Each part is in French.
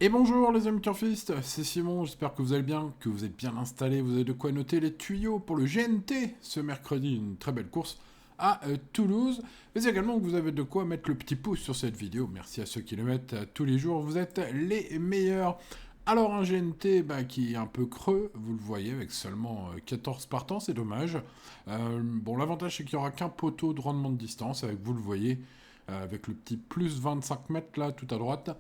Et bonjour les amis turfistes, c'est Simon, j'espère que vous allez bien, que vous êtes bien installés, vous avez de quoi noter les tuyaux pour le GNT ce mercredi, une très belle course à Toulouse, mais également que vous avez de quoi mettre le petit pouce sur cette vidéo, merci à ceux qui le mettent tous les jours, vous êtes les meilleurs. Alors un GNT qui est un peu creux, vous le voyez, avec seulement 14 partants, c'est dommage. Bon, l'avantage c'est qu'il n'y aura qu'un poteau de rendement de distance, avec vous le voyez, avec le petit plus 25 mètres là tout à droite.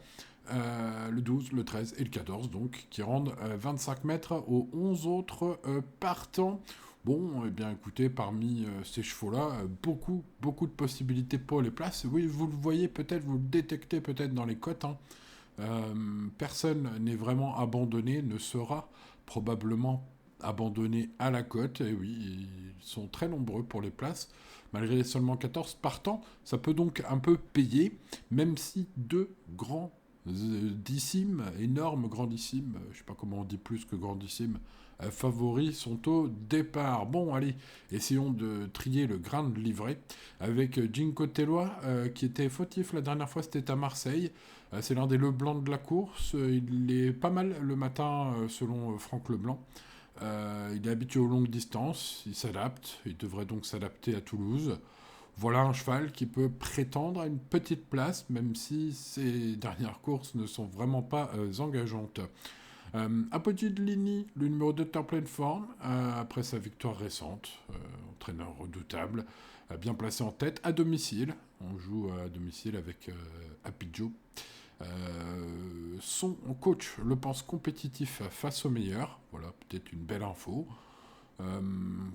Le 12, le 13 et le 14, donc, qui rendent 25 mètres aux 11 autres partants. Bon, eh bien écoutez, parmi ces chevaux-là, beaucoup de possibilités pour les places. Oui, vous le voyez peut-être, vous le détectez peut-être dans les cotes. Hein. Personne n'est vraiment abandonné, ne sera probablement abandonné à la cote. Et oui, ils sont très nombreux pour les places. Malgré les seulement 14 partants, ça peut donc un peu payer, même si deux grands énormes, grandissimes, je sais pas comment on dit plus que grandissimes, favoris sont au départ. Bon, allez, essayons de trier le grain de livret avec Ginko Tellois, qui était fautif la dernière fois, c'était à Marseille. C'est l'un des Leblanc de la course. Il est pas mal le matin, selon Franck Leblanc. Il est habitué aux longues distances, il s'adapte, il devrait donc s'adapter à Toulouse. Voilà un cheval qui peut prétendre à une petite place, même si ses dernières courses ne sont vraiment pas engageantes. Apogee le numéro 2 est en pleine forme, après sa victoire récente, entraîneur redoutable, bien placé en tête, à domicile. On joue à domicile avec Apidjo. Son coach le pense compétitif face au meilleur. Voilà, peut-être une belle info.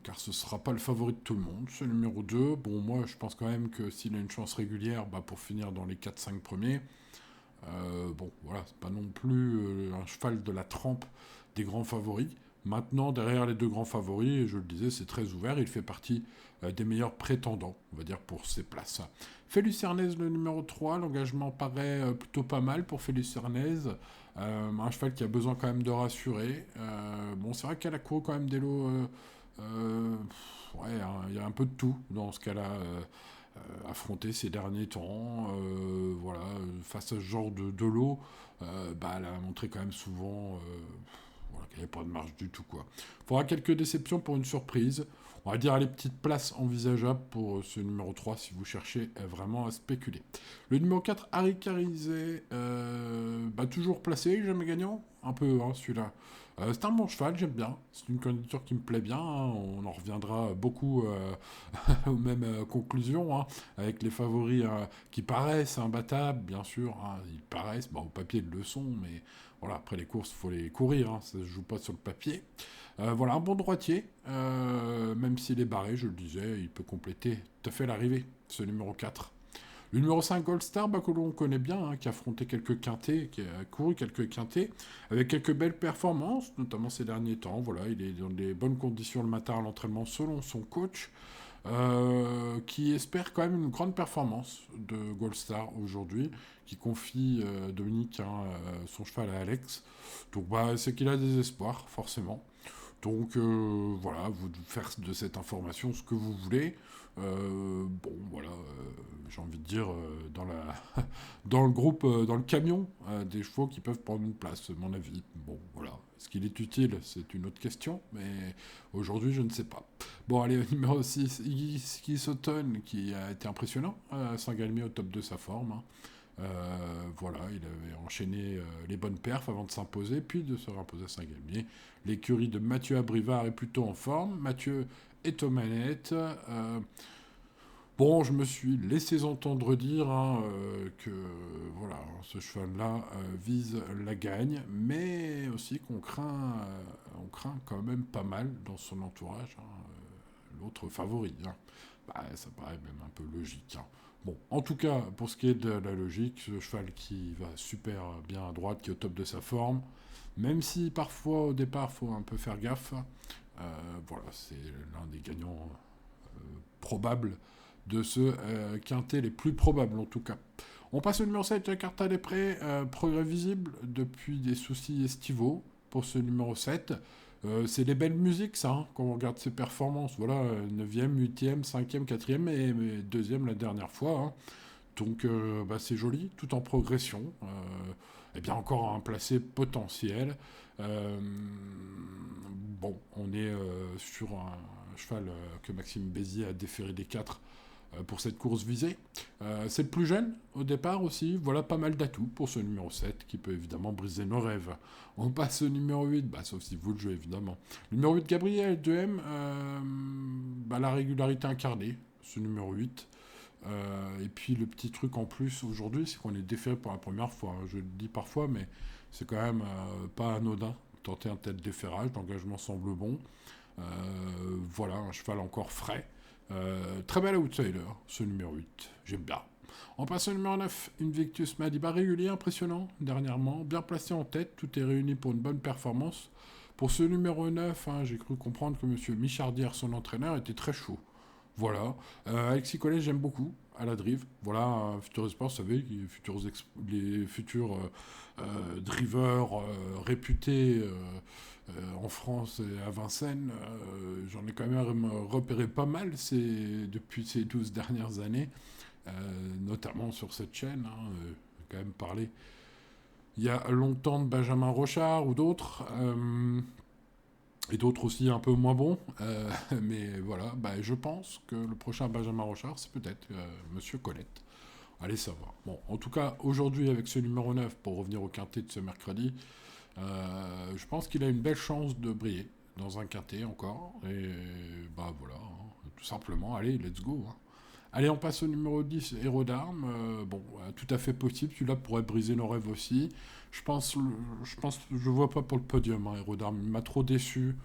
Car ce ne sera pas le favori de tout le monde. C'est le numéro 2. Bon, moi, je pense quand même que s'il a une chance régulière pour finir dans les 4-5 premiers, bon, voilà, c'est pas non plus un cheval de la trempe des grands favoris. Maintenant, derrière les deux grands favoris, je le disais, c'est très ouvert. Il fait partie des meilleurs prétendants, on va dire, pour ces places. Félix Ernez, le numéro 3, l'engagement paraît plutôt pas mal pour Félix Ernez. Un cheval qui a besoin quand même de rassurer. Bon, c'est vrai qu'elle a couru quand même des lots. Ouais, il y a un peu de tout dans ce cas-là. Affronté ces derniers temps, voilà, face à ce genre de lot, elle a montré quand même souvent voilà, qu'il n'y avait pas de marge du tout, quoi. Il faudra quelques déceptions pour une surprise. On va dire les petites places envisageables pour ce numéro 3 si vous cherchez vraiment à spéculer. Le numéro 4, Harry Carizet, toujours placé, jamais gagnant. Un peu, hein, celui-là. C'est un bon cheval, j'aime bien. C'est une candidature qui me plaît bien. Hein. On en reviendra beaucoup aux mêmes conclusions, hein, avec les favoris qui paraissent imbattables, bien sûr. Hein, ils paraissent, au papier, ils le sont, mais voilà, après les courses, il faut les courir, hein, ça ne se joue pas sur le papier. Voilà, un bon droitier, même s'il est barré, je le disais, il peut compléter tout à fait l'arrivée, ce numéro 4. Le numéro 5, Gold Star, que l'on connaît bien, hein, qui a affronté quelques quintés, qui a couru quelques quintés, avec quelques belles performances, notamment ces derniers temps. Voilà, il est dans des bonnes conditions le matin à l'entraînement selon son coach, qui espère quand même une grande performance de Gold Star aujourd'hui, qui confie Dominique, hein, son cheval à Alex. Donc c'est qu'il a des espoirs, forcément. Donc voilà, vous faire de cette information ce que vous voulez. Bon, voilà, j'ai envie de dire, dans le groupe, dans le camion des chevaux qui peuvent prendre une place, mon avis. Bon, voilà. Est-ce qu'il est utile? C'est une autre question, mais aujourd'hui, je ne sais pas. Bon, allez, numéro 6, Iggy Sutton, qui a été impressionnant à Saint-Galmier au top de sa forme. Hein. Voilà, il avait enchaîné les bonnes perfs avant de s'imposer, puis de se imposer à Saint-Galmier. L'écurie de Mathieu Abrivard est plutôt en forme. Mathieu est aux manettes. Bon, je me suis laissé entendre dire hein, que voilà, ce cheval-là vise la gagne, mais aussi on craint quand même pas mal dans son entourage. Hein, l'autre favori. Hein. Ça paraît même un peu logique. Hein. Bon, en tout cas, pour ce qui est de la logique, ce cheval qui va super bien à droite, qui est au top de sa forme, même si parfois au départ faut un peu faire gaffe, voilà, c'est l'un des gagnants probables de ce quintet, les plus probables en tout cas. On passe au numéro 7, Carta des Prés, progrès visible depuis des soucis estivaux pour ce numéro 7. C'est des belles musiques, ça, hein, quand on regarde ses performances. Voilà, 9e, 8e, 5e, 4e et 2e la dernière fois. Hein. Donc, c'est joli, tout en progression. Et bien encore un placé potentiel. Euh, bon, on est sur un cheval que Maxime Bézier a déféré des 4 pour cette course visée. C'est le plus jeune au départ aussi. Voilà pas mal d'atouts pour ce numéro 7 qui peut évidemment briser nos rêves. On passe au numéro 8, sauf si vous le jouez évidemment. Le numéro 8, Gabriel 2M, la régularité incarnée, ce numéro 8. Et puis le petit truc en plus aujourd'hui, c'est qu'on est déféré pour la première fois. Je le dis parfois, mais c'est quand même pas anodin. Tenter un tel déferrage, l'engagement semble bon. Voilà, un cheval encore frais. Très bel outsider, ce numéro 8. J'aime bien. On passe au numéro 9, Invictus Madiba, régulier, impressionnant, dernièrement. Bien placé en tête, tout est réuni pour une bonne performance. Pour ce numéro 9, j'ai cru comprendre que M. Michardière, son entraîneur, était très chaud. Voilà. Alexis Collet, j'aime beaucoup à la drive. Voilà, Futur Espoir, vous savez, les futurs drivers réputés en France et à Vincennes, j'en ai quand même repéré pas mal depuis ces 12 dernières années, notamment sur cette chaîne. J'ai quand même parlé il y a longtemps de Benjamin Rochard ou d'autres. Et d'autres aussi un peu moins bons. Mais voilà, je pense que le prochain Benjamin Rochard, c'est peut-être Monsieur Colette. Allez savoir. Bon, en tout cas, aujourd'hui, avec ce numéro 9, pour revenir au quintet de ce mercredi, je pense qu'il a une belle chance de briller dans un quintet encore. Et voilà, tout simplement, allez, let's go. Allez, on passe au numéro 10, Héros d'Armes. Tout à fait possible. Celui-là pourrait briser nos rêves aussi. Je vois pas pour le podium, Héros d'Armes. Il m'a trop déçu.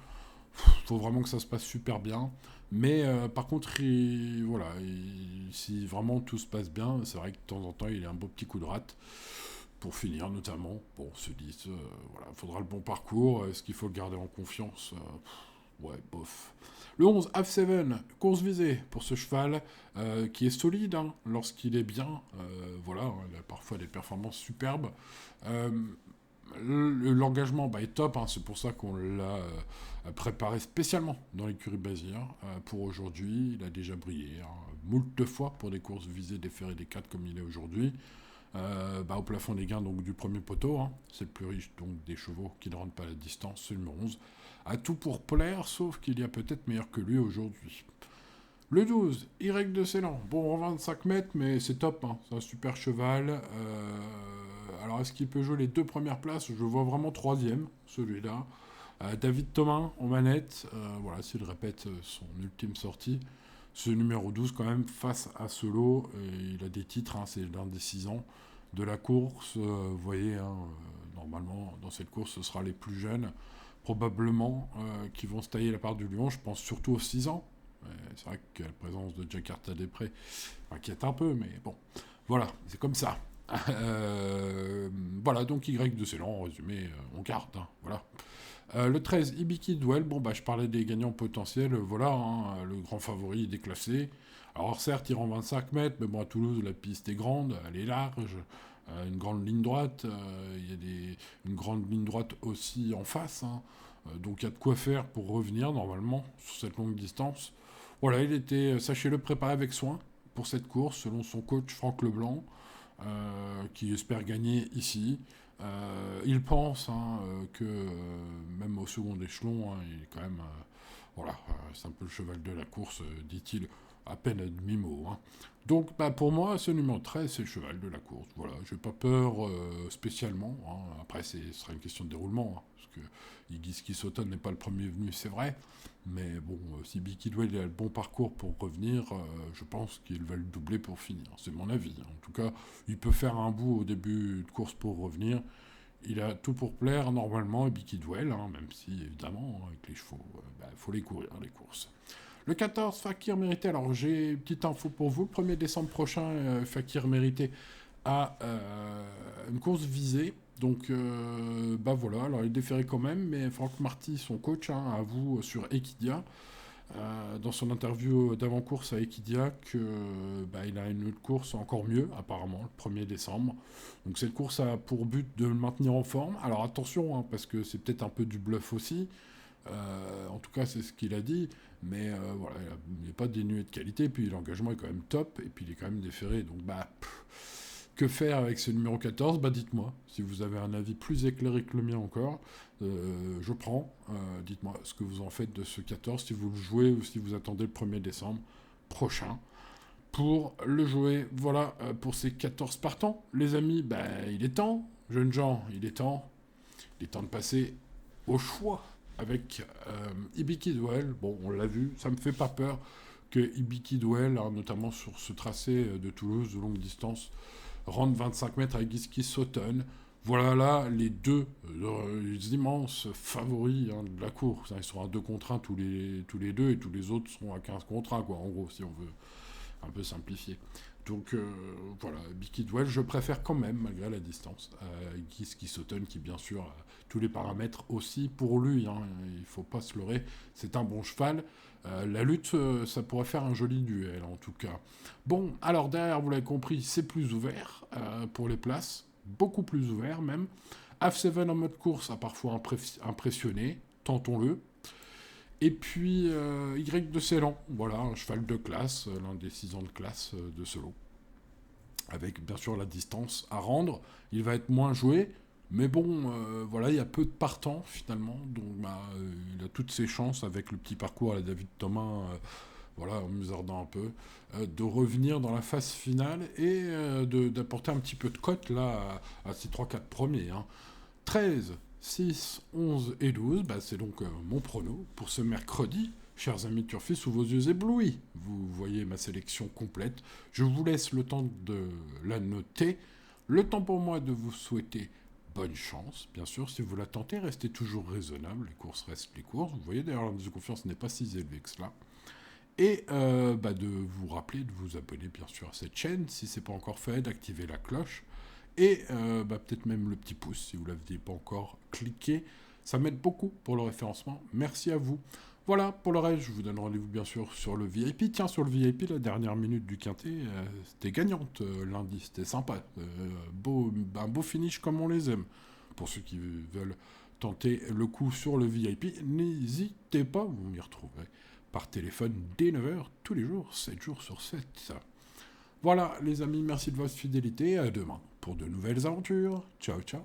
Faut vraiment que ça se passe super bien. Mais par contre, si vraiment tout se passe bien, c'est vrai que de temps en temps, il a un beau petit coup de rate. Pour finir, notamment. Bon, on se dit, il faudra le bon parcours. Est-ce qu'il faut le garder en confiance Ouais, bof. Le 11, Have7, course visée pour ce cheval qui est solide lorsqu'il est bien. Il a parfois des performances superbes. L'engagement est top, c'est pour ça qu'on l'a préparé spécialement dans l'écurie Bazir pour aujourd'hui. Il a déjà brillé moult fois pour des courses visées déférées des 4 comme il est aujourd'hui. Au plafond des gains donc, du premier poteau, c'est le plus riche donc des chevaux qui ne rentrent pas à la distance, c'est le numéro 11. A tout pour plaire, sauf qu'il y a peut-être meilleur que lui aujourd'hui. Le 12, Y de Ceylan. Bon, en 25 mètres, mais c'est top, c'est un super cheval. Alors, est-ce qu'il peut jouer les 2 premières places? Je vois vraiment 3e, celui-là. David Thomas en manette, s'il répète son ultime sortie. Ce numéro 12, quand même, face à Solo, il a des titres, c'est l'un des 6 ans de la course. Vous voyez, normalement, dans cette course, ce sera les plus jeunes, probablement, qui vont se tailler la part du lion. Je pense surtout aux 6 ans. C'est vrai que la présence de Jakarta Després inquiète un peu, mais bon, voilà, c'est comme ça. Donc Y de Ceylan, en résumé, on garde, voilà. Le 13, Ibiki Dwell. Je parlais des gagnants potentiels. Le grand favori est déclassé. Alors certes, il rend 25 mètres, mais à Toulouse, la piste est grande, elle est large, une grande ligne droite. Il y a une grande ligne droite aussi en face. Donc il y a de quoi faire pour revenir normalement sur cette longue distance. Voilà, il était, sachez-le, préparé avec soin pour cette course, selon son coach Franck Leblanc, qui espère gagner ici. Il pense que même au second échelon, il est quand même... c'est un peu le cheval de la course, dit-il, à peine à demi-mot. Donc pour moi, ce numéro 13, c'est le cheval de la course. Voilà, je n'ai pas peur spécialement. Après, ce sera une question de déroulement, parce que Iggy Soton n'est pas le premier venu, c'est vrai. Mais bon, si Bicky Dwell a le bon parcours pour revenir, je pense qu'il va le doubler pour finir. C'est mon avis. En tout cas, il peut faire un bout au début de course pour revenir. Il a tout pour plaire normalement, et Bicky Dwell, même si évidemment, avec les chevaux, faut les courir, les courses. Le 14, Fakir Mérité. Alors j'ai une petite info pour vous. Le 1er décembre prochain, Fakir Mérité a une course visée. Donc alors il est déféré quand même, mais Franck Marty, son coach, avoue sur Equidia, dans son interview d'avant-course à Equidia, qu'il a une autre course encore mieux, apparemment, le 1er décembre. Donc cette course a pour but de le maintenir en forme. Alors attention, parce que c'est peut-être un peu du bluff aussi. En tout cas, c'est ce qu'il a dit. Mais il n'est pas dénué de qualité. Puis l'engagement est quand même top. Et puis il est quand même déféré. Donc, que Que faire avec ce numéro 14? Bah dites-moi, si vous avez un avis plus éclairé que le mien encore, je prends. Dites-moi ce que vous en faites de ce 14, si vous le jouez ou si vous attendez le 1er décembre prochain pour le jouer. Voilà pour ces 14 partants. Les amis, bah, il est temps, jeunes gens, il est temps de passer au choix avec Hibiki Duel. Bon, on l'a vu, ça me fait pas peur que Hibiki Duel, hein, notamment sur ce tracé de Toulouse de longue distance, rentre 25 mètres avec Giski Sauton. Voilà là les deux immenses favoris de la course. Ils sont à 2 contre 1 tous les deux et tous les autres sont à 15 contre 1, quoi, en gros, si on veut un peu simplifier. Donc voilà, Hibiki Duel, je préfère quand même, malgré la distance, Giski Sauton, qui bien sûr a tous les paramètres aussi pour lui. Hein, il ne faut pas se leurrer, c'est un bon cheval. La lutte, ça pourrait faire un joli duel, en tout cas. Bon, alors derrière, vous l'avez compris, c'est plus ouvert pour les places, beaucoup plus ouvert même. F7 en mode course a parfois impressionné, tentons-le. Et puis Y de Ceylan, voilà, un cheval de classe, l'un des 6 ans de classe de ce lot. Avec bien sûr la distance à rendre, il va être moins joué, mais bon, voilà, il y a peu de partants finalement, donc il a toutes ses chances avec le petit parcours à la David Thomas, voilà, en musardant un peu, de revenir dans la phase finale et d'apporter un petit peu de cote là à ces 3-4 premiers. Hein. 13, 6, 11 et 12, bah, c'est donc mon prono pour ce mercredi. Chers amis turfis, sous vos yeux éblouis, vous voyez ma sélection complète. Je vous laisse le temps de la noter. Le temps pour moi de vous souhaiter bonne chance. Bien sûr, si vous la tentez, restez toujours raisonnable. Les courses restent les courses. Vous voyez, d'ailleurs, l'indice de confiance n'est pas si élevé que cela. Et de vous rappeler de vous abonner, bien sûr, à cette chaîne, si ce n'est pas encore fait, d'activer la cloche. Et peut-être même le petit pouce, si vous ne l'aviez pas encore cliqué. Ça m'aide beaucoup pour le référencement. Merci à vous. Voilà, pour le reste, je vous donne rendez-vous bien sûr sur le VIP. Tiens, sur le VIP, la dernière minute du Quintet, c'était gagnante lundi, c'était sympa. Un beau finish comme on les aime. Pour ceux qui veulent tenter le coup sur le VIP, n'hésitez pas, vous m'y retrouverez par téléphone dès 9h, tous les jours, 7 jours sur 7. Voilà, les amis, merci de votre fidélité. À demain pour de nouvelles aventures. Ciao, ciao.